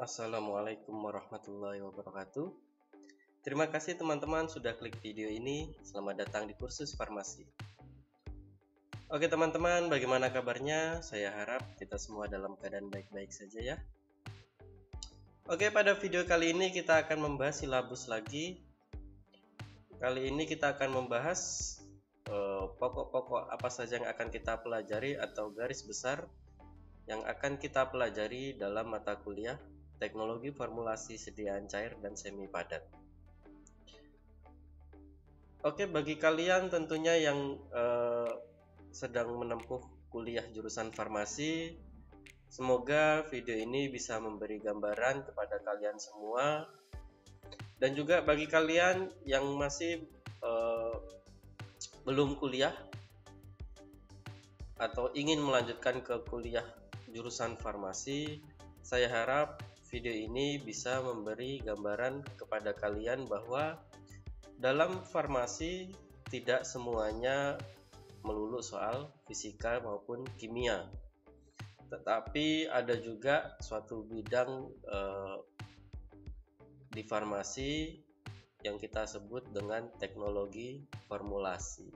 Assalamualaikum warahmatullahi wabarakatuh. Terima kasih teman-teman sudah klik video ini. Selamat datang di kursus farmasi. Oke teman-teman, bagaimana kabarnya? Saya harap kita semua dalam keadaan baik-baik saja ya. Oke, pada video kali ini kita akan membahas silabus lagi. Kali ini kita akan membahas pokok-pokok apa saja yang akan kita pelajari atau garis besar yang akan kita pelajari dalam mata kuliah Teknologi Formulasi Sediaan Cair dan Semi Padat. Oke, bagi kalian tentunya yang sedang menempuh kuliah jurusan farmasi, semoga video ini bisa memberi gambaran kepada kalian semua. Dan juga bagi kalian yang masih belum kuliah atau ingin melanjutkan ke kuliah jurusan farmasi, saya harap video ini bisa memberi gambaran kepada kalian bahwa dalam farmasi tidak semuanya melulu soal fisika maupun kimia, tetapi ada juga suatu bidang di farmasi yang kita sebut dengan teknologi formulasi.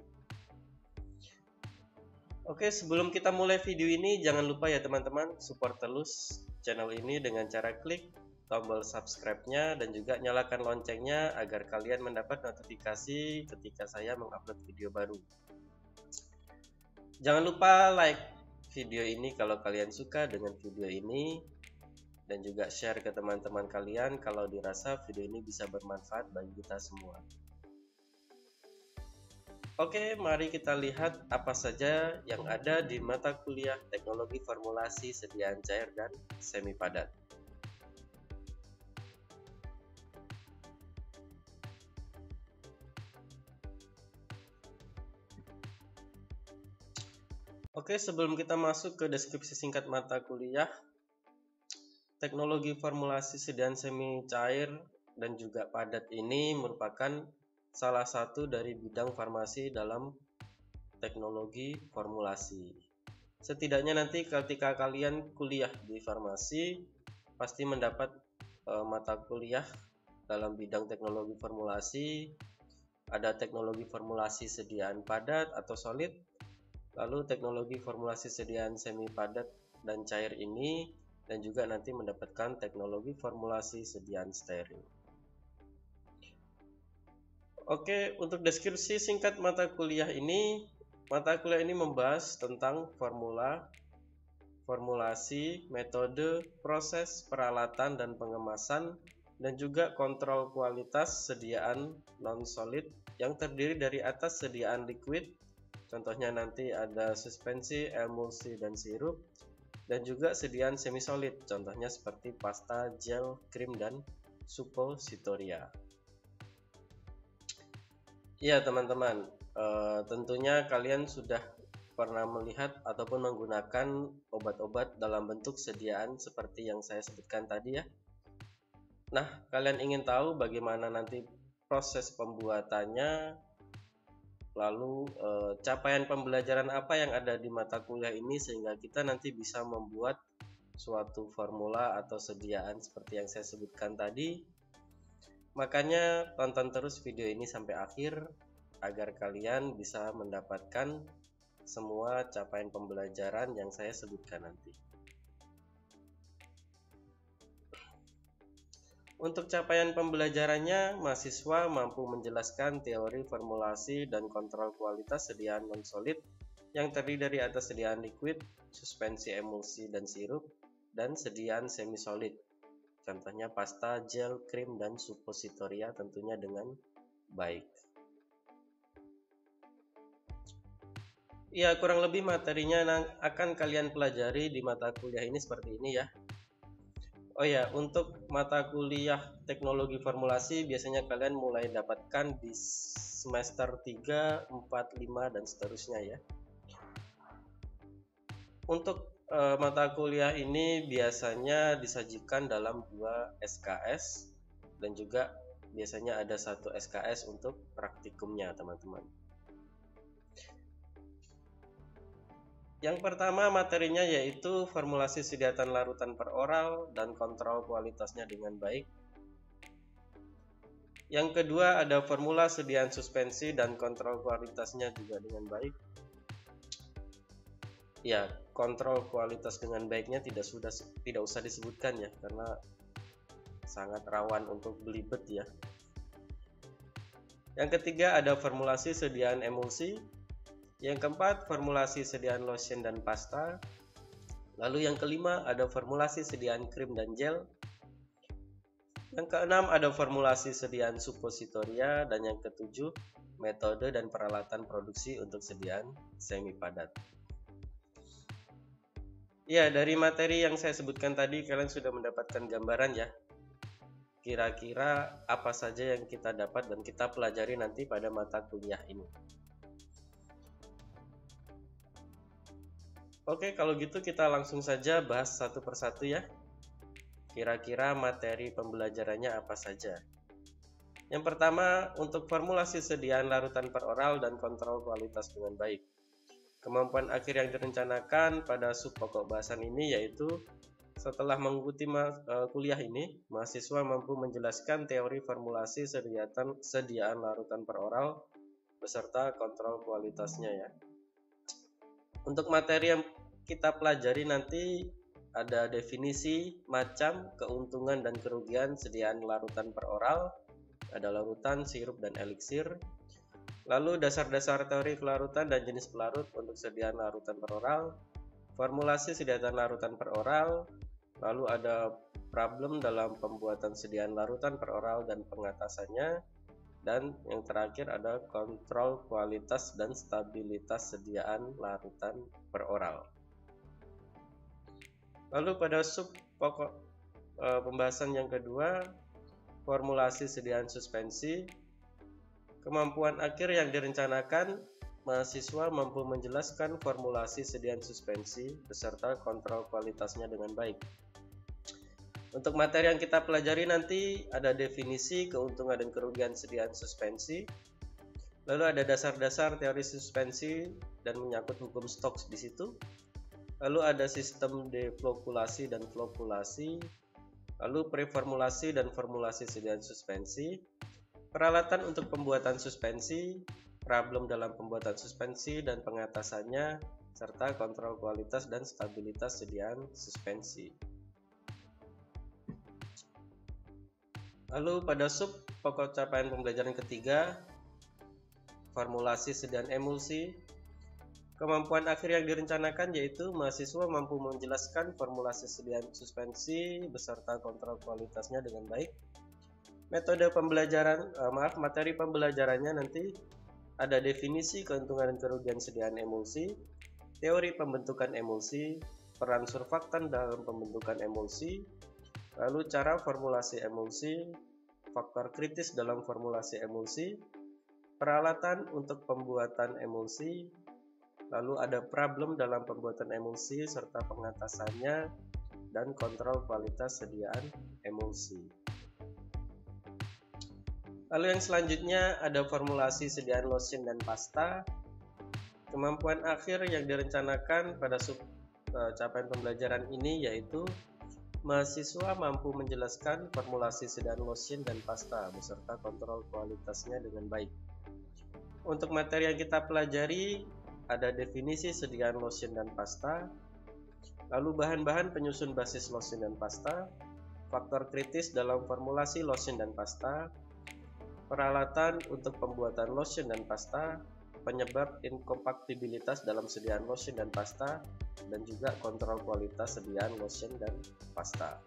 Oke, sebelum kita mulai video ini, jangan lupa ya teman-teman, support terus channel ini dengan cara klik tombol subscribe-nya dan juga nyalakan loncengnya agar kalian mendapat notifikasi ketika saya mengupload video baru. Jangan lupa like video ini kalau kalian suka dengan video ini, dan juga share ke teman-teman kalian kalau dirasa video ini bisa bermanfaat bagi kita semua. Oke, mari kita lihat apa saja yang ada di mata kuliah Teknologi Formulasi Sediaan Cair dan Semi Padat. Oke, sebelum kita masuk ke deskripsi singkat mata kuliah, Teknologi Formulasi Sediaan Semi Cair dan juga Padat ini merupakan salah satu dari bidang farmasi dalam teknologi formulasi. Setidaknya nanti ketika kalian kuliah di farmasi, pasti mendapat mata kuliah dalam bidang teknologi formulasi. Ada teknologi formulasi sediaan padat atau solid, lalu teknologi formulasi sediaan semi padat dan cair ini, dan juga nanti mendapatkan teknologi formulasi sediaan steril. Oke, untuk deskripsi singkat mata kuliah ini membahas tentang formula, formulasi, metode, proses, peralatan dan pengemasan, dan juga kontrol kualitas sediaan non-solid yang terdiri dari atas sediaan liquid, contohnya nanti ada suspensi, emulsi, dan sirup, dan juga sediaan semi-solid, contohnya seperti pasta, gel, krim, dan suppositoria. Ya teman-teman, tentunya kalian sudah pernah melihat ataupun menggunakan obat-obat dalam bentuk sediaan seperti yang saya sebutkan tadi ya. Nah, kalian ingin tahu bagaimana nanti proses pembuatannya, lalu capaian pembelajaran apa yang ada di mata kuliah ini sehingga kita nanti bisa membuat suatu formula atau sediaan seperti yang saya sebutkan tadi. Makanya tonton terus video ini sampai akhir agar kalian bisa mendapatkan semua capaian pembelajaran yang saya sebutkan nanti. Untuk capaian pembelajarannya, mahasiswa mampu menjelaskan teori formulasi dan kontrol kualitas sediaan non-solid yang terdiri dari atas sediaan liquid, suspensi, emulsi, dan sirup, dan sediaan semi-solid. Contohnya pasta, gel, krim, dan suppositoria tentunya dengan baik. Ya, kurang lebih materinya akan kalian pelajari di mata kuliah ini seperti ini ya. Oh ya, untuk mata kuliah teknologi formulasi biasanya kalian mulai dapatkan di semester 3, 4, 5, dan seterusnya ya. Untuk mata kuliah ini biasanya disajikan dalam 2 SKS dan juga biasanya ada 1 SKS untuk praktikumnya teman-teman. Yang pertama materinya yaitu formulasi sediatan larutan per oral dan kontrol kualitasnya dengan baik. Yang kedua ada formula sediaan suspensi dan kontrol kualitasnya juga dengan baik. Ya, kontrol kualitas dengan baiknya tidak usah disebutkan ya, karena sangat rawan untuk belibet ya. Yang ketiga ada formulasi sediaan emulsi. Yang keempat formulasi sediaan lotion dan pasta. Lalu yang kelima ada formulasi sediaan krim dan gel. Yang keenam ada formulasi sediaan suppositoria, dan yang ketujuh metode dan peralatan produksi untuk sediaan semi padat. Ya, dari materi yang saya sebutkan tadi kalian sudah mendapatkan gambaran ya. Kira-kira apa saja yang kita dapat dan kita pelajari nanti pada mata kuliah ini. Oke, kalau gitu kita langsung saja bahas satu persatu ya. Kira-kira materi pembelajarannya apa saja. Yang pertama, untuk formulasi sediaan larutan per oral dan kontrol kualitas dengan baik. Kemampuan akhir yang direncanakan pada sub pokok bahasan ini yaitu setelah mengikuti kuliah ini, mahasiswa mampu menjelaskan teori formulasi sediaan larutan per oral beserta kontrol kualitasnya ya. Untuk materi yang kita pelajari nanti ada definisi, macam, keuntungan dan kerugian sediaan larutan per oral, ada larutan, sirup, dan eliksir. Lalu dasar-dasar teori kelarutan dan jenis pelarut untuk sediaan larutan per oral, formulasi sediaan larutan per oral, lalu ada problem dalam pembuatan sediaan larutan per oral dan pengatasannya, dan yang terakhir ada kontrol kualitas dan stabilitas sediaan larutan per oral. Lalu pada sub pokok pembahasan yang kedua, formulasi sediaan suspensi. Kemampuan akhir yang direncanakan, mahasiswa mampu menjelaskan formulasi sediaan suspensi beserta kontrol kualitasnya dengan baik. Untuk materi yang kita pelajari nanti ada definisi, keuntungan dan kerugian sediaan suspensi. Lalu ada dasar-dasar teori suspensi dan menyangkut hukum Stokes di situ. Lalu ada sistem deflokulasi dan flokulasi. Lalu preformulasi dan formulasi sediaan suspensi. Peralatan untuk pembuatan suspensi, problem dalam pembuatan suspensi dan pengatasannya, serta kontrol kualitas dan stabilitas sediaan suspensi. Lalu pada sub pokok capaian pembelajaran ketiga, formulasi sediaan emulsi. Kemampuan akhir yang direncanakan yaitu mahasiswa mampu menjelaskan formulasi sediaan suspensi beserta kontrol kualitasnya dengan baik. Metode pembelajaran, materi pembelajarannya nanti ada definisi, keuntungan dan kerugian sediaan emulsi, teori pembentukan emulsi, peran surfaktan dalam pembentukan emulsi, lalu cara formulasi emulsi, faktor kritis dalam formulasi emulsi, peralatan untuk pembuatan emulsi, lalu ada problem dalam pembuatan emulsi serta pengatasannya, dan kontrol kualitas sediaan emulsi. Lalu yang selanjutnya ada formulasi sediaan lotion dan pasta. Kemampuan akhir yang direncanakan pada sub capaian pembelajaran ini yaitu mahasiswa mampu menjelaskan formulasi sediaan lotion dan pasta beserta kontrol kualitasnya dengan baik. Untuk materi yang kita pelajari ada definisi sediaan lotion dan pasta, lalu bahan-bahan penyusun basis lotion dan pasta, faktor kritis dalam formulasi lotion dan pasta, peralatan untuk pembuatan lotion dan pasta, penyebab inkompatibilitas dalam sediaan lotion dan pasta, dan juga kontrol kualitas sediaan lotion dan pasta.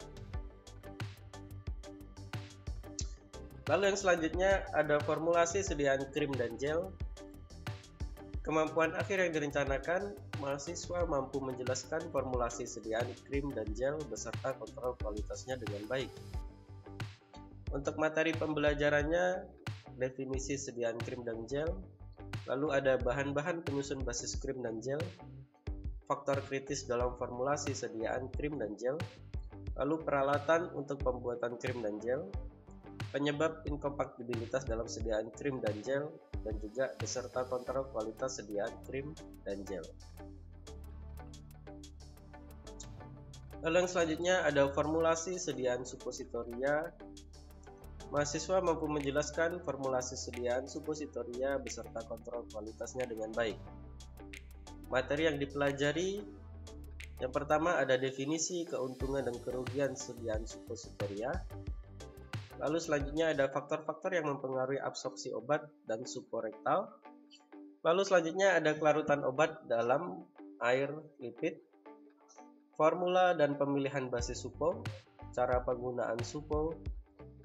Lalu yang selanjutnya ada formulasi sediaan krim dan gel. Kemampuan akhir yang direncanakan, mahasiswa mampu menjelaskan formulasi sediaan krim dan gel beserta kontrol kualitasnya dengan baik. Untuk materi pembelajarannya, definisi sediaan krim dan gel, lalu ada bahan-bahan penyusun basis krim dan gel, faktor kritis dalam formulasi sediaan krim dan gel, lalu peralatan untuk pembuatan krim dan gel, penyebab inkompatibilitas dalam sediaan krim dan gel, dan juga beserta kontrol kualitas sediaan krim dan gel. Lalu yang selanjutnya ada formulasi sediaan suppositoria. Mahasiswa mampu menjelaskan formulasi sediaan suppositoria beserta kontrol kualitasnya dengan baik. Materi yang dipelajari, yang pertama ada definisi, keuntungan dan kerugian sediaan suppositoria. Lalu selanjutnya ada faktor-faktor yang mempengaruhi absorpsi obat dan suprarektal. Lalu selanjutnya ada kelarutan obat dalam air lipid, formula dan pemilihan basis suppo, cara penggunaan suppo,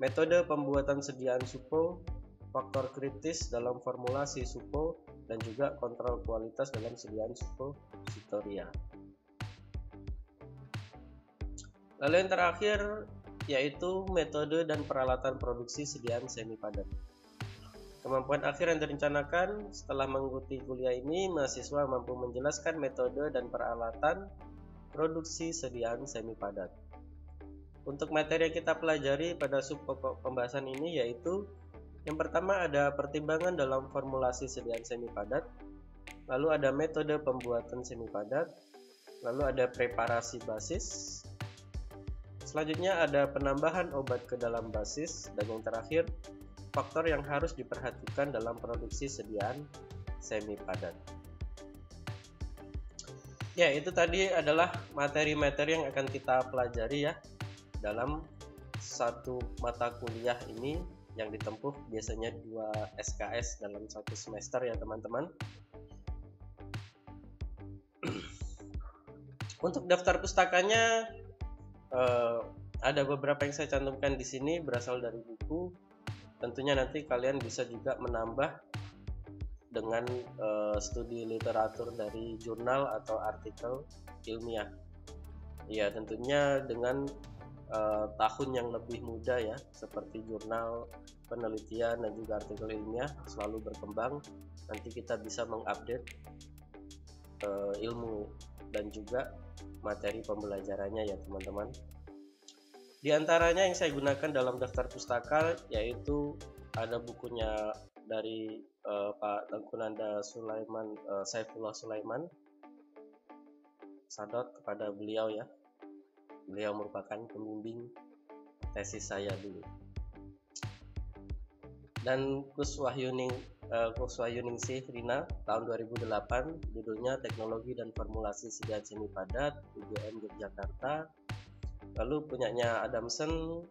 metode pembuatan sediaan suppo, faktor kritis dalam formulasi suppo, dan juga kontrol kualitas dalam sediaan suppositoria. Lalu yang terakhir yaitu metode dan peralatan produksi sediaan semi padat. Kemampuan akhir yang direncanakan setelah mengikuti kuliah ini, mahasiswa mampu menjelaskan metode dan peralatan produksi sediaan semi padat. Untuk materi yang kita pelajari pada sub pokok pembahasan ini yaitu yang pertama ada pertimbangan dalam formulasi sediaan semi padat, lalu ada metode pembuatan semi padat, lalu ada preparasi basis, selanjutnya ada penambahan obat ke dalam basis, dan yang terakhir faktor yang harus diperhatikan dalam produksi sediaan semi padat. Ya, itu tadi adalah materi-materi yang akan kita pelajari ya dalam satu mata kuliah ini yang ditempuh biasanya 2 SKS dalam satu semester ya teman-teman. Untuk daftar pustakanya ada beberapa yang saya cantumkan di sini berasal dari buku. Tentunya nanti kalian bisa juga menambah dengan studi literatur dari jurnal atau artikel ilmiah. Ya, tentunya dengan tahun yang lebih muda ya, seperti jurnal penelitian dan juga artikel ilmiah selalu berkembang. Nanti kita bisa mengupdate ilmu dan juga materi pembelajarannya ya teman-teman. Di antaranya yang saya gunakan dalam daftar pustaka yaitu ada bukunya dari Pak Tengku Nanda Sulaiman, Saifullah Sulaiman. Sadot kepada beliau ya. Beliau merupakan pembimbing tesis saya dulu. Dan Kuswahyuningsih Rina tahun 2008, judulnya Teknologi dan Formulasi Sediaan Semi Padat, UGM Yogyakarta. Lalu punyanya Adamson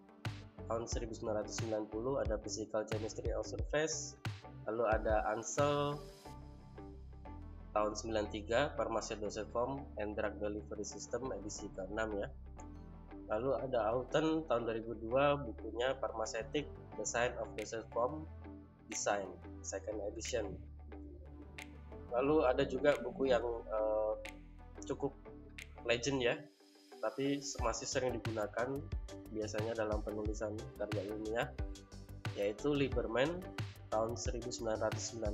tahun 1990 ada Physical Chemistry of Surface. Lalu ada Ansel tahun 93 Pharmacy Dosage Form and Drug Delivery System edisi ke-6 ya. Lalu ada Autumn tahun 2002 bukunya Pharmaceutic Design of Dosage Form Design second edition. Lalu ada juga buku yang cukup legend ya, tapi masih sering digunakan biasanya dalam penulisan karya ilmiah, yaitu Lieberman tahun 1996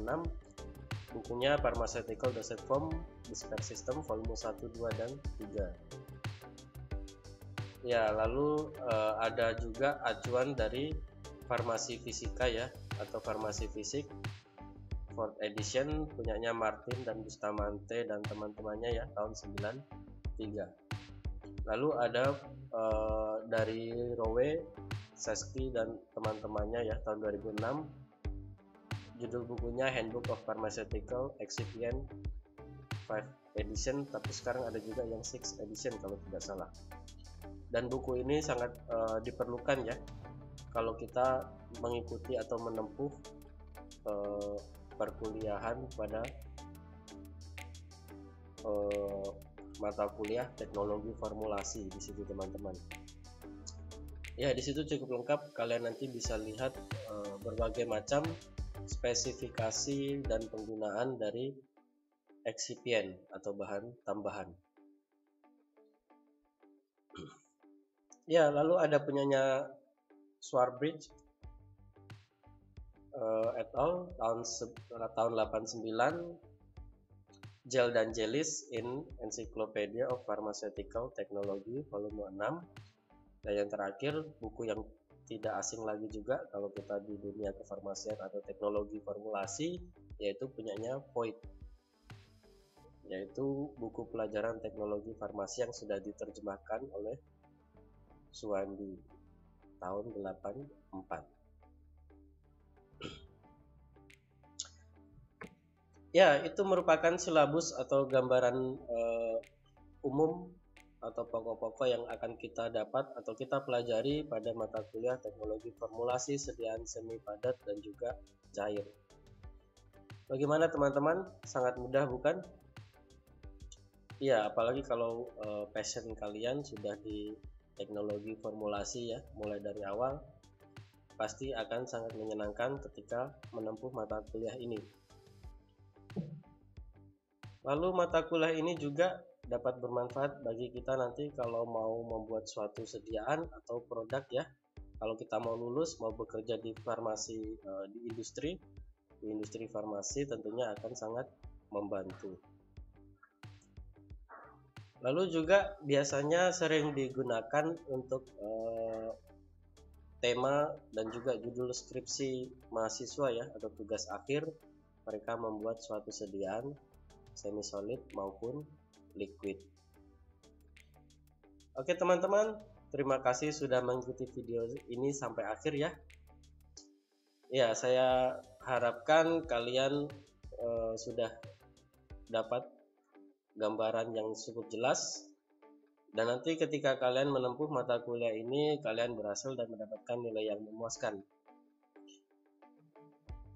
bukunya Pharmaceutical Dosage Form Disperse System volume 1, 2, dan 3. Ya, lalu ada juga acuan dari Farmasi Fisika ya, atau Farmasi Fisik 4th edition punyanya Martin dan Bustamante dan teman-temannya ya tahun 93. Lalu ada dari Rowe, Sesky dan teman-temannya ya tahun 2006. Judul bukunya Handbook of Pharmaceutical Excipient 5th edition, tapi sekarang ada juga yang 6th edition kalau tidak salah. Dan buku ini sangat diperlukan ya kalau kita mengikuti atau menempuh perkuliahan pada mata kuliah teknologi formulasi di situ teman-teman. Ya, di situ cukup lengkap. Kalian nanti bisa lihat berbagai macam spesifikasi dan penggunaan dari excipient atau bahan tambahan. Ya, lalu ada punyanya Swarbridge et al. tahun 89 Gel dan Jellies in Encyclopedia of Pharmaceutical Technology volume 6. Dan yang terakhir buku yang tidak asing lagi juga kalau kita di dunia kefarmasian atau teknologi formulasi, yaitu punyanya Voigt. yaitu buku pelajaran teknologi farmasi yang sudah diterjemahkan oleh Suwandi tahun 84. Ya, itu merupakan silabus atau gambaran umum atau pokok-pokok yang akan kita dapat atau kita pelajari pada mata kuliah teknologi formulasi, sediaan semi padat dan juga cair. Bagaimana teman-teman? Sangat mudah bukan? Ya, apalagi kalau passion kalian sudah di teknologi formulasi ya, mulai dari awal, pasti akan sangat menyenangkan ketika menempuh mata kuliah ini. Lalu mata kuliah ini juga dapat bermanfaat bagi kita nanti kalau mau membuat suatu sediaan atau produk ya. Kalau kita mau lulus, mau bekerja di farmasi, di industri farmasi tentunya akan sangat membantu. Lalu juga biasanya sering digunakan untuk tema dan juga judul skripsi mahasiswa ya, atau tugas akhir. Mereka membuat suatu sediaan semi solid maupun liquid. Oke teman-teman, terima kasih sudah mengikuti video ini sampai akhir ya. Ya, saya harapkan kalian sudah dapat gambaran yang cukup jelas, dan nanti ketika kalian menempuh mata kuliah ini kalian berhasil dan mendapatkan nilai yang memuaskan.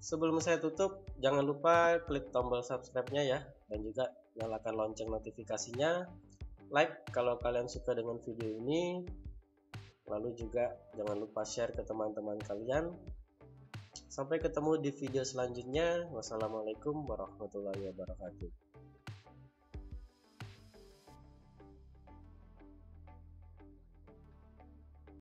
Sebelum saya tutup, jangan lupa klik tombol subscribe-nya ya, dan juga nyalakan lonceng notifikasinya. Like kalau kalian suka dengan video ini, lalu juga jangan lupa share ke teman-teman kalian. Sampai ketemu di video selanjutnya. Wassalamualaikum warahmatullahi wabarakatuh.